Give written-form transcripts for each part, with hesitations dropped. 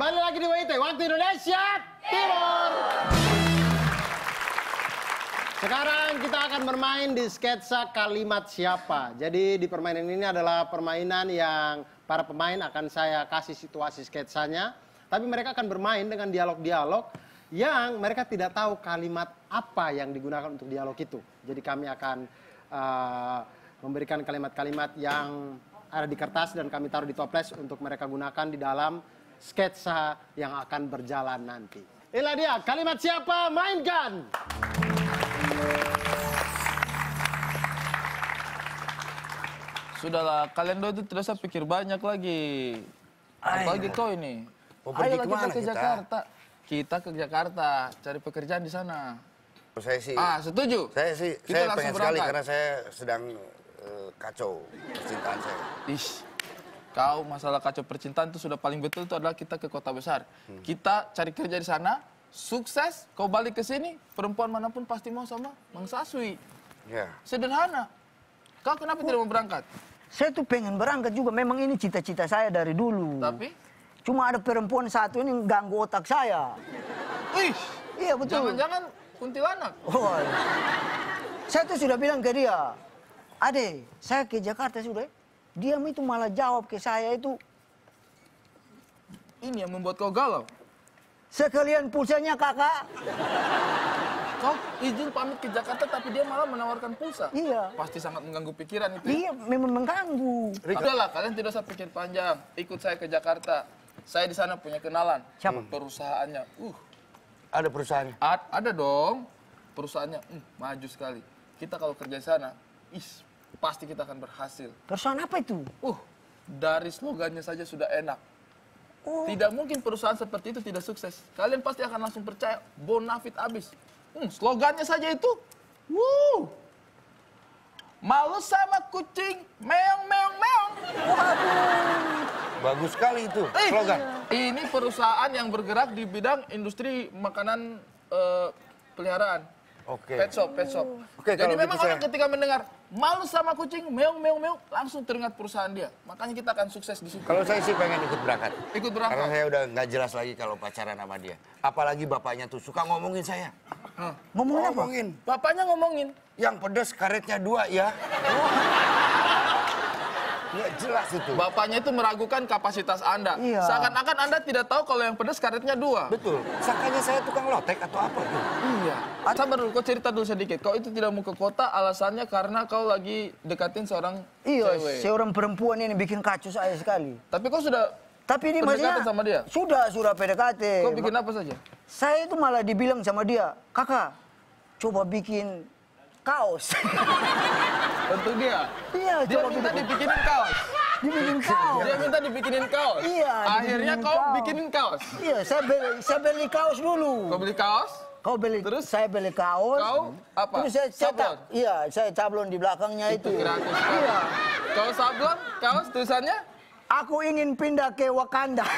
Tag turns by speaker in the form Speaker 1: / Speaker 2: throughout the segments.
Speaker 1: Kembali lagi di WIT, Waktu Indonesia Timur. Sekarang kita akan bermain di sketsa kalimat siapa. Jadi di permainan ini adalah permainan yang para pemain akan saya kasih situasi sketsanya. Tapi mereka akan bermain dengan dialog-dialog yang mereka tidak tahu kalimat apa yang digunakan untuk dialog itu. Jadi kami akan memberikan kalimat-kalimat yang ada di kertas dan kami taruh di toples untuk mereka gunakan di dalam sketsa yang akan berjalan nanti. Inilah dia, kalimat siapa, mainkan!
Speaker 2: Sudahlah, kalian dua itu tidak usah pikir banyak lagi. Apalagi kau ini.
Speaker 3: Ayolah
Speaker 2: kita ke Jakarta. Kita ke Jakarta, cari pekerjaan di sana.
Speaker 3: Saya sih.
Speaker 2: Setuju?
Speaker 3: Saya sih,
Speaker 2: Kita
Speaker 3: saya pengen sekali
Speaker 2: berangkat.
Speaker 3: karena saya sedang kacau percintaan saya.
Speaker 2: Kau masalah kacau percintaan itu sudah paling betul itu adalah kita ke kota besar. Kita cari kerja di sana, sukses, kau balik ke sini, perempuan manapun pasti mau sama Mang Saswi.
Speaker 3: Ya.
Speaker 2: Sederhana. Kau kenapa tidak mau berangkat?
Speaker 4: Saya tuh pengen berangkat juga, memang ini cita-cita saya dari dulu.
Speaker 2: Tapi?
Speaker 4: Cuma ada perempuan satu ini ganggu otak saya. Iya betul.
Speaker 2: Jangan-jangan kuntilanak.
Speaker 4: Oh, saya tuh sudah bilang ke dia, Ade, saya ke Jakarta sudah. Dia itu malah jawab ke saya itu.
Speaker 2: Ini yang membuat kau galau.
Speaker 4: Sekalian pulsanya kakak.
Speaker 2: Kau izin pamit ke Jakarta tapi dia malah menawarkan pulsa.
Speaker 4: Iya.
Speaker 2: Pasti sangat mengganggu pikiran itu.
Speaker 4: Iya, memang mengganggu.
Speaker 2: Udahlah, kalian tidak usah pikir panjang. Ikut saya ke Jakarta. Saya di sana punya kenalan.
Speaker 4: Siapa?
Speaker 2: Perusahaannya.
Speaker 3: Ada perusahaannya?
Speaker 2: Ada dong. Perusahaannya maju sekali. Kita kalau kerja di sana, pasti kita akan berhasil.
Speaker 4: Perusahaan apa itu?
Speaker 2: Dari slogannya saja sudah enak. Tidak mungkin perusahaan seperti itu tidak sukses. Kalian pasti akan langsung percaya, bonafit abis. Slogannya saja itu, malu sama kucing, meong, meong, meong.
Speaker 3: Bagus sekali itu slogan.
Speaker 2: Ini perusahaan yang bergerak di bidang industri makanan peliharaan.
Speaker 3: Oke.
Speaker 2: Pet shop.
Speaker 3: Oke,
Speaker 2: Jadi
Speaker 3: kalau
Speaker 2: memang
Speaker 3: gitu
Speaker 2: orang ketika mendengar malu sama kucing, meong, meong, meong, langsung teringat perusahaan dia. Makanya kita akan sukses di situ.
Speaker 3: Kalau saya sih pengen ikut berangkat.
Speaker 2: Ikut
Speaker 3: Karena
Speaker 2: berangkat.
Speaker 3: saya udah nggak jelas lagi kalau pacaran sama dia. Apalagi bapaknya tuh suka ngomongin saya.
Speaker 4: Ngomongin apa?
Speaker 3: Ngomongin.
Speaker 2: Bapaknya ngomongin.
Speaker 3: Yang pedas karetnya 2 ya. Nggak jelas itu.
Speaker 2: Bapaknya itu meragukan kapasitas Anda.
Speaker 4: Iya.
Speaker 2: Seakan-akan Anda tidak tahu kalau yang pedas karetnya 2.
Speaker 3: Betul. Sangkanya saya tukang lotek atau apa tuh?
Speaker 2: Iya. Sabar dulu, kau cerita dulu sedikit. Kau itu tidak mau ke kota alasannya karena kau lagi dekatin seorang
Speaker 4: Iya,
Speaker 2: cewek.
Speaker 4: seorang perempuan ini bikin kacau saya sekali.
Speaker 2: Tapi kau sudah
Speaker 4: Tapi ini
Speaker 2: pendekatan
Speaker 4: maksudnya
Speaker 2: sama dia?
Speaker 4: Sudah PDKT.
Speaker 2: Kau bikin apa saja?
Speaker 4: Saya itu malah dibilang sama dia, kakak, coba bikin kaos.
Speaker 2: Untuk dia?
Speaker 4: Iya,
Speaker 2: Dia
Speaker 4: coba
Speaker 2: minta
Speaker 4: bikin.
Speaker 2: dibikinin kaos.
Speaker 4: Dibikin kaos.
Speaker 2: Dia minta dibikinin kaos.
Speaker 4: Iya,
Speaker 2: Akhirnya
Speaker 4: dibikinin
Speaker 2: kau
Speaker 4: kaos.
Speaker 2: bikinin kaos.
Speaker 4: Iya, saya beli kaos dulu.
Speaker 2: Kau beli kaos?
Speaker 4: Kau beli,
Speaker 2: Terus?
Speaker 4: saya beli kaos.
Speaker 2: Kau apa?
Speaker 4: Terus saya
Speaker 2: Sablon?
Speaker 4: cetak. Iya, saya cablon di belakangnya itu.
Speaker 2: Gratis.
Speaker 4: Iya.
Speaker 2: Kau sablon, kaos tulisannya?
Speaker 4: Aku ingin pindah ke Wakanda.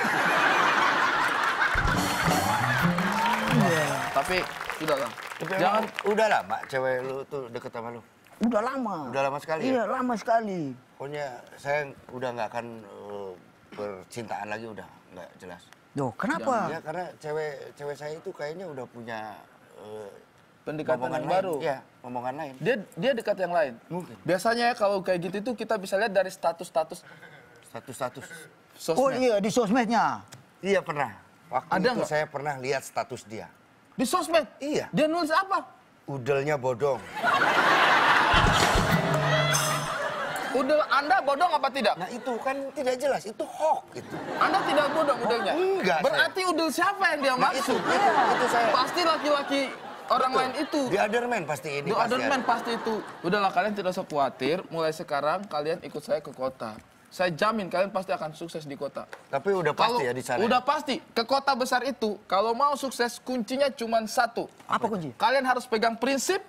Speaker 2: Tapi sudahlah.
Speaker 3: Jangan. Udah lah, Mbak, cewek lu tuh deket sama lu.
Speaker 4: Udah lama.
Speaker 3: Udah lama sekali ya?
Speaker 4: Iya, lama sekali.
Speaker 3: Pokoknya saya udah nggak akan percintaan lagi, udah nggak jelas.
Speaker 4: Duh, kenapa?
Speaker 3: Ya karena cewek saya itu kayaknya udah punya
Speaker 2: Pendekatan
Speaker 3: omongan
Speaker 2: yang
Speaker 3: lain.
Speaker 2: baru.
Speaker 3: Iya, omongan lain.
Speaker 2: Dia dekat yang lain.
Speaker 3: Mungkin.
Speaker 2: Biasanya kalau kayak gitu itu kita bisa lihat dari status-status
Speaker 3: Status-status.
Speaker 2: sosmed.
Speaker 4: Oh iya, di sosmednya.
Speaker 3: Iya pernah. Waktu
Speaker 2: Ada
Speaker 3: itu
Speaker 2: nggak?
Speaker 3: saya pernah lihat status dia.
Speaker 2: Di sosmed?
Speaker 3: Iya.
Speaker 2: Dia nulis apa?
Speaker 3: Udelnya bodong.
Speaker 2: Udel Anda bodong apa tidak?
Speaker 3: Nah itu kan tidak jelas, itu hoax itu.
Speaker 2: Anda tidak bodong udelnya?
Speaker 3: Enggak,
Speaker 2: Berarti udel siapa yang dia
Speaker 3: Nah,
Speaker 2: maksud?
Speaker 3: itu saya.
Speaker 2: Pasti laki-laki orang lain itu.
Speaker 3: The other man pasti ini.
Speaker 2: The
Speaker 3: pasti
Speaker 2: other
Speaker 3: ada.
Speaker 2: man pasti itu. Udahlah, kalian tidak usah khawatir. Mulai sekarang kalian ikut saya ke kota. Saya jamin kalian pasti akan sukses di kota.
Speaker 3: Tapi udah pasti
Speaker 2: Kalau
Speaker 3: ya di sana.
Speaker 2: udah pasti ke kota besar itu, kalau mau sukses kuncinya cuma satu.
Speaker 4: Apa kunci?
Speaker 2: Kalian harus pegang prinsip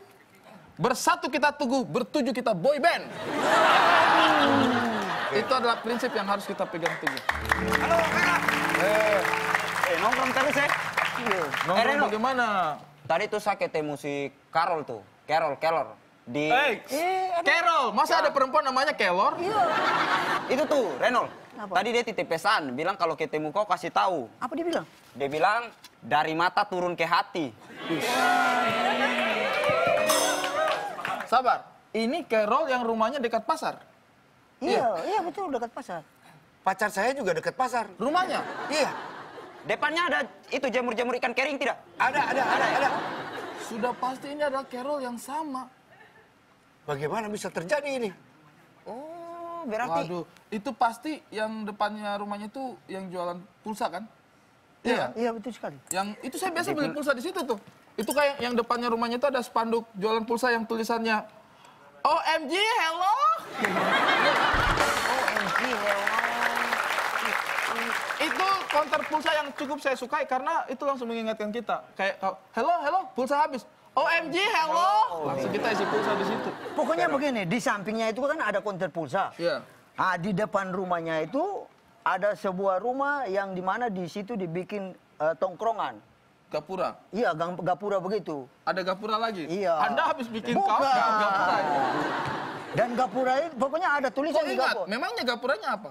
Speaker 2: bersatu kita teguh, bertuju kita boy band. Itu adalah prinsip yang harus kita pegang teguh.
Speaker 5: Halo, kakak. Nongkrong terus ya?
Speaker 2: Nongkrong
Speaker 5: Reno.
Speaker 2: bagaimana?
Speaker 5: Tadi tuh saya ketemu si Carol tuh. Carol. Di
Speaker 2: Carol, masa ada perempuan namanya Kelor?
Speaker 5: itu tuh, Renol.
Speaker 4: Apa?
Speaker 5: Tadi dia titip pesan, bilang kalau ketemu kau kasih tahu.
Speaker 4: Apa dia bilang?
Speaker 5: Dia bilang dari mata turun ke hati.
Speaker 2: Sabar, ini Carol yang rumahnya dekat pasar.
Speaker 4: Iya betul dekat pasar.
Speaker 3: Pacar saya juga dekat pasar.
Speaker 2: Rumahnya?
Speaker 3: Iya.
Speaker 5: Depannya ada itu jamur-jamur ikan kering tidak?
Speaker 3: Ada.
Speaker 2: Sudah pasti ini adalah Carol yang sama.
Speaker 3: Bagaimana bisa terjadi ini?
Speaker 5: Oh, berarti
Speaker 2: Waduh, itu pasti yang depannya rumahnya itu yang jualan pulsa kan? Iya.
Speaker 4: Iya betul sekali.
Speaker 2: Yang itu saya biasa beli pulsa di situ tuh. Itu kayak yang depannya rumahnya itu ada spanduk jualan pulsa yang tulisannya OMG, hello.
Speaker 4: OMG,
Speaker 2: Itu konter pulsa yang cukup saya sukai karena itu langsung mengingatkan kita. Kayak hello, pulsa habis. OMG, hello. Langsung kita isi pulsa di situ.
Speaker 4: Pokoknya begini, di sampingnya itu kan ada konter pulsa.
Speaker 2: Iya.
Speaker 4: Ah, di depan rumahnya itu ada sebuah rumah yang dimana di situ dibikin tongkrongan.
Speaker 2: Gapura.
Speaker 4: Iya, gapura begitu.
Speaker 2: Ada gapura lagi?
Speaker 4: Iya.
Speaker 2: Anda habis bikin
Speaker 4: Bukan.
Speaker 2: kaos gapura.
Speaker 4: Dan gapura itu pokoknya ada tulisan
Speaker 2: Kok
Speaker 4: di
Speaker 2: ingat?
Speaker 4: gapura.
Speaker 2: Memangnya gapuranya apa?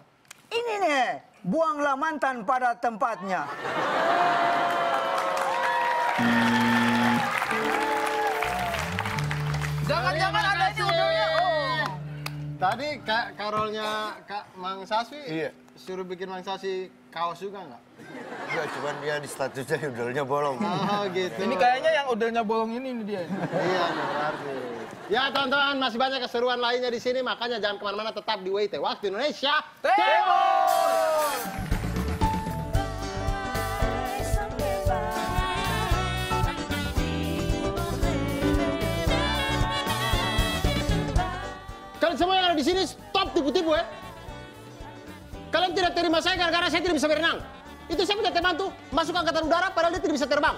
Speaker 4: Ini nih, buanglah mantan pada tempatnya.
Speaker 2: Jangan-jangan ada ini udaranya. Oh.
Speaker 1: Tadi Karolnya Kak Mang Saswi
Speaker 3: Iya.
Speaker 1: suruh bikin Mang Saswi kaos juga nggak?
Speaker 3: Enggak, cuman dia di statusnya udaranya bolong.
Speaker 1: Oh gitu.
Speaker 2: Ini kayaknya yang udaranya bolong ini dia.
Speaker 1: Iya nih, berarti. Ya teman-teman, masih banyak keseruan lainnya di sini, makanya jangan kemana-mana, tetap di WT Waktu Indonesia
Speaker 2: Timur.
Speaker 1: Kalian semua yang ada di sini stop tipu-tipu ya. Kalian tidak terima saya gara-gara saya tidak bisa berenang. Itu saya punya teman tuh masuk angkatan udara padahal dia tidak bisa terbang.